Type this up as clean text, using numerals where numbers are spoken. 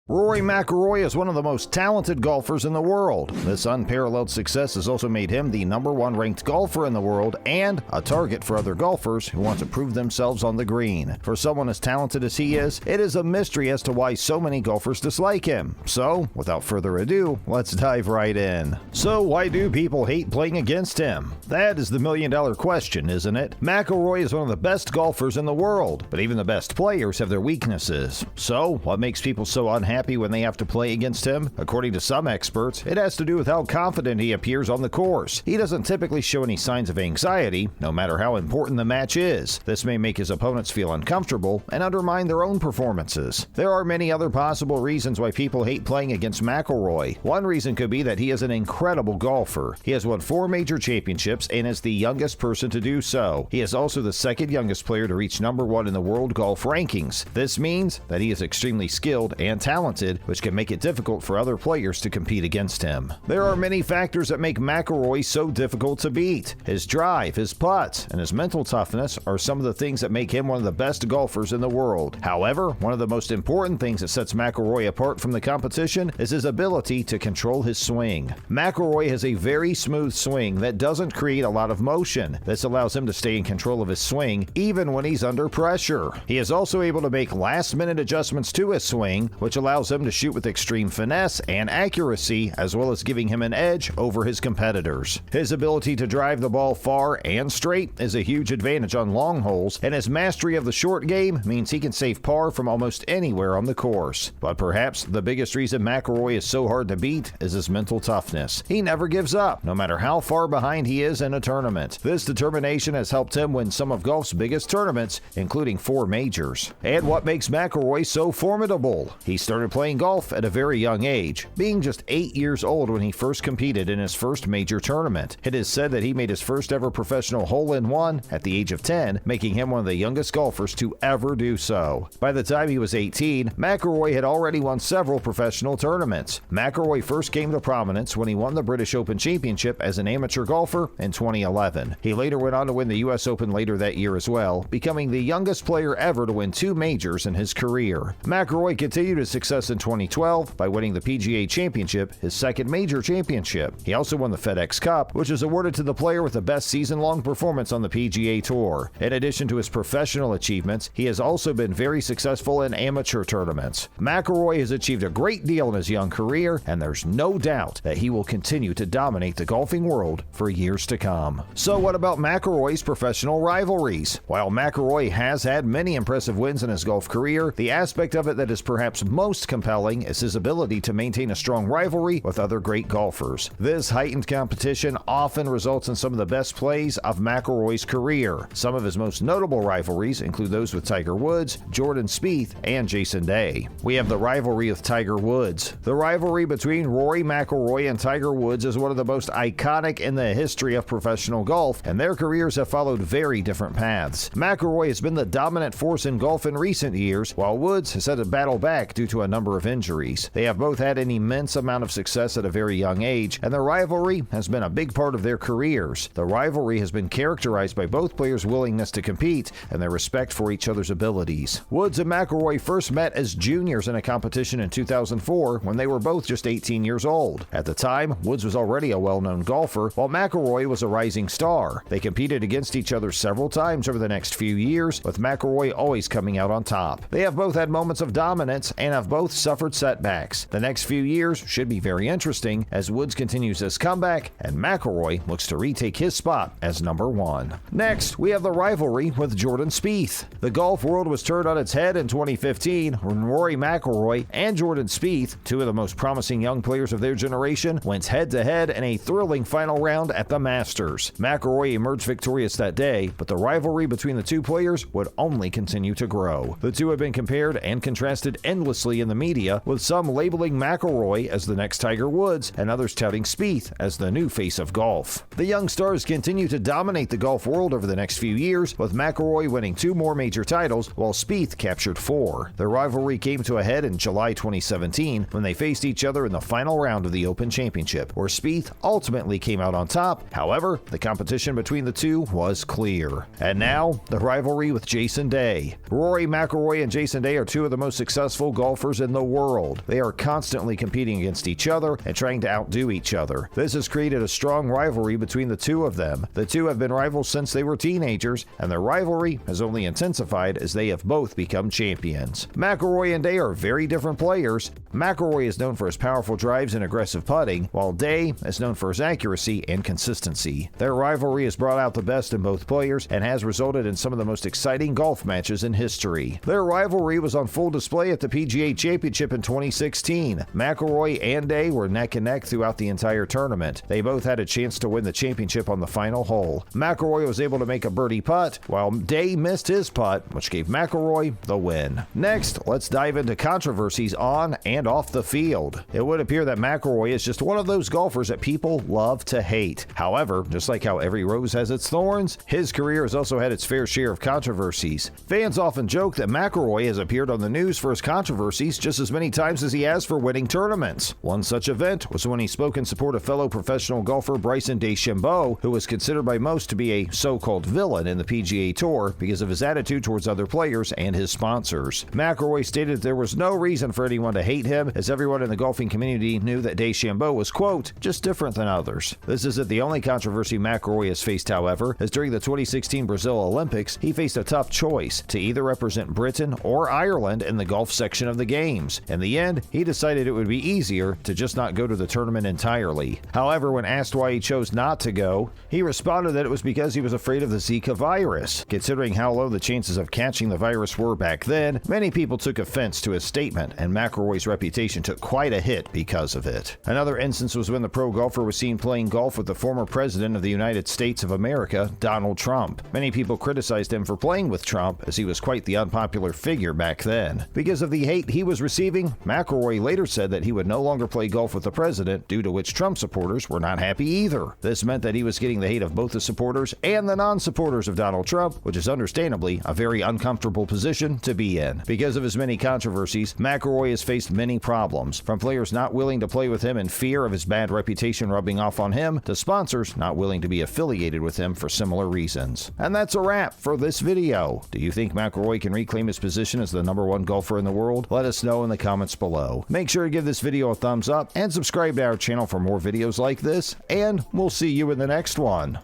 Rory McIlroy is one of the most talented golfers in the world. This unparalleled success has also made him the #1 ranked golfer in the world and a target for other golfers who want to prove themselves on the green. For someone as talented as he is, it is a mystery as to why so many golfers dislike him. So, without further ado, let's dive right in. So, why do people hate playing against him? That is the million-dollar question, isn't it? McIlroy is one of the best golfers in the world, but even the best players have their weaknesses. So, what makes people so unhappy when they have to play against him? According to some experts, it has to do with how confident he appears on the course. He doesn't typically show any signs of anxiety, no matter how important the match is. This may make his opponents feel uncomfortable and undermine their own performances. There are many other possible reasons why people hate playing against McIlroy. One reason could be that he is an incredible golfer. He has won 4 major championships and is the youngest person to do so. He is also the second youngest player to reach #1 in the world golf rankings. This means that he is extremely skilled and talented, which can make it difficult for other players to compete against him. There are many factors that make McIlroy so difficult to beat. His drive, his putts, and his mental toughness are some of the things that make him one of the best golfers in the world. However, one of the most important things that sets McIlroy apart from the competition is his ability to control his swing. McIlroy has a very smooth swing that doesn't create a lot of motion. This allows him to stay in control of his swing even when he's under pressure. He is also able to make last-minute adjustments to his swing, which allows him to shoot with extreme finesse and accuracy, as well as giving him an edge over his competitors. His ability to drive the ball far and straight is a huge advantage on long holes, and his mastery of the short game means he can save par from almost anywhere on the course. But perhaps the biggest reason McIlroy is so hard to beat is his mental toughness. He never gives up, no matter how far behind he is in a tournament. This determination has helped him win some of golf's biggest tournaments, including 4 majors. And what makes McIlroy so formidable? He started playing golf at a very young age, being just 8 years old when he first competed in his first major tournament. It is said that he made his first ever professional hole-in-one at the age of 10, making him one of the youngest golfers to ever do so. By the time he was 18, McIlroy had already won several professional tournaments. McIlroy first came to prominence when he won the British Open Championship as an amateur golfer in 2011. He later went on to win the US Open later that year as well, becoming the youngest player ever to win 2 majors in his career. McIlroy continued his success in 2012 by winning the PGA Championship, his second major championship. He also won the FedEx Cup, which is awarded to the player with the best season-long performance on the PGA Tour. In addition to his professional achievements, he has also been very successful in amateur tournaments. McIlroy has achieved a great deal in his young career, and there's no doubt that he will continue to dominate the golfing world for years to come. So what about McIlroy's professional rivalries? While McIlroy has had many impressive wins in his golf career, the aspect of it that is perhaps most compelling is his ability to maintain a strong rivalry with other great golfers. This heightened competition often results in some of the best plays of McIlroy's career. Some of his most notable rivalries include those with Tiger Woods, Jordan Spieth, and Jason Day. We have the rivalry with Tiger Woods. The rivalry between Rory McIlroy and Tiger Woods is one of the most iconic in the history of professional golf, and their careers have followed very different paths. McIlroy has been the dominant force in golf in recent years, while Woods has had to battle back due to a number of injuries. They have both had an immense amount of success at a very young age, and their rivalry has been a big part of their careers. The rivalry has been characterized by both players' willingness to compete and their respect for each other's abilities. Woods and McIlroy first met as juniors in a competition in 2004 when they were both just 18 years old. At the time, Woods was already a well-known golfer, while McIlroy was a rising star. They competed against each other several times over the next few years, with McIlroy always coming out on top. They have both had moments of dominance and have both suffered setbacks. The next few years should be very interesting as Woods continues his comeback and McIlroy looks to retake his spot as #1. Next, we have the rivalry with Jordan Spieth. The golf world was turned on its head in 2015 when Rory McIlroy and Jordan Spieth, 2 of the most promising young players of their generation, went head-to-head in a thrilling final round at the Masters. McIlroy emerged victorious that day, but the rivalry between the 2 players would only continue to grow. The 2 have been compared and contrasted endlessly in the media, with some labeling McIlroy as the next Tiger Woods and others touting Spieth as the new face of golf. The young stars continue to dominate the golf world over the next few years, with McIlroy winning 2 more major titles while Spieth captured 4. The rivalry came to a head in July 2017 when they faced each other in the final round of the Open Championship, where Spieth ultimately came out on top. However, the competition between the 2 was clear. And now, the rivalry with Jason Day. Rory McIlroy and Jason Day are 2 of the most successful golfers golfers in the world. They are constantly competing against each other and trying to outdo each other. This has created a strong rivalry between the two of them. The two have been rivals since they were teenagers, and their rivalry has only intensified as they have both become champions. McIlroy and Day are very different players. McIlroy is known for his powerful drives and aggressive putting, while Day is known for his accuracy and consistency. Their rivalry has brought out the best in both players and has resulted in some of the most exciting golf matches in history. Their rivalry was on full display at the PGA Championship in 2016. McIlroy and Day were neck and neck throughout the entire tournament. They both had a chance to win the championship on the final hole. McIlroy was able to make a birdie putt, while Day missed his putt, which gave McIlroy the win. Next, let's dive into controversies on and off the field. It would appear that McIlroy is just one of those golfers that people love to hate. However, just like how every rose has its thorns, his career has also had its fair share of controversies. Fans often joke that McIlroy has appeared on the news for his controversies just as many times as he has for winning tournaments. One such event was when he spoke in support of fellow professional golfer Bryson DeChambeau, who was considered by most to be a so-called villain in the PGA Tour because of his attitude towards other players and his sponsors. McIlroy stated there was no reason for anyone to hate him, as everyone in the golfing community knew that DeChambeau was, quote, just different than others. This isn't the only controversy McIlroy has faced, however, as during the 2016 Brazil Olympics, he faced a tough choice to either represent Britain or Ireland in the golf section of the games. In the end, he decided it would be easier to just not go to the tournament entirely. However, when asked why he chose not to go, he responded that it was because he was afraid of the Zika virus. Considering how low the chances of catching the virus were back then, many people took offense to his statement, and McIlroy's reputation took quite a hit because of it. Another instance was when the pro golfer was seen playing golf with the former president of the United States of America, Donald Trump. Many people criticized him for playing with Trump, as he was quite the unpopular figure back then. Because of the hate he was receiving, McIlroy later said that he would no longer play golf with the president, due to which Trump supporters were not happy either. This meant that he was getting the hate of both the supporters and the non-supporters of Donald Trump, which is understandably a very uncomfortable position to be in. Because of his many controversies, McIlroy has faced many problems, from players not willing to play with him in fear of his bad reputation rubbing off on him, to sponsors not willing to be affiliated with him for similar reasons. And that's a wrap for this video. Do you think McIlroy can reclaim his position as the #1 golfer in the world? Let us know in the comments below. Make sure to give this video a thumbs up and subscribe to our channel for more videos like this, and we'll see you in the next one.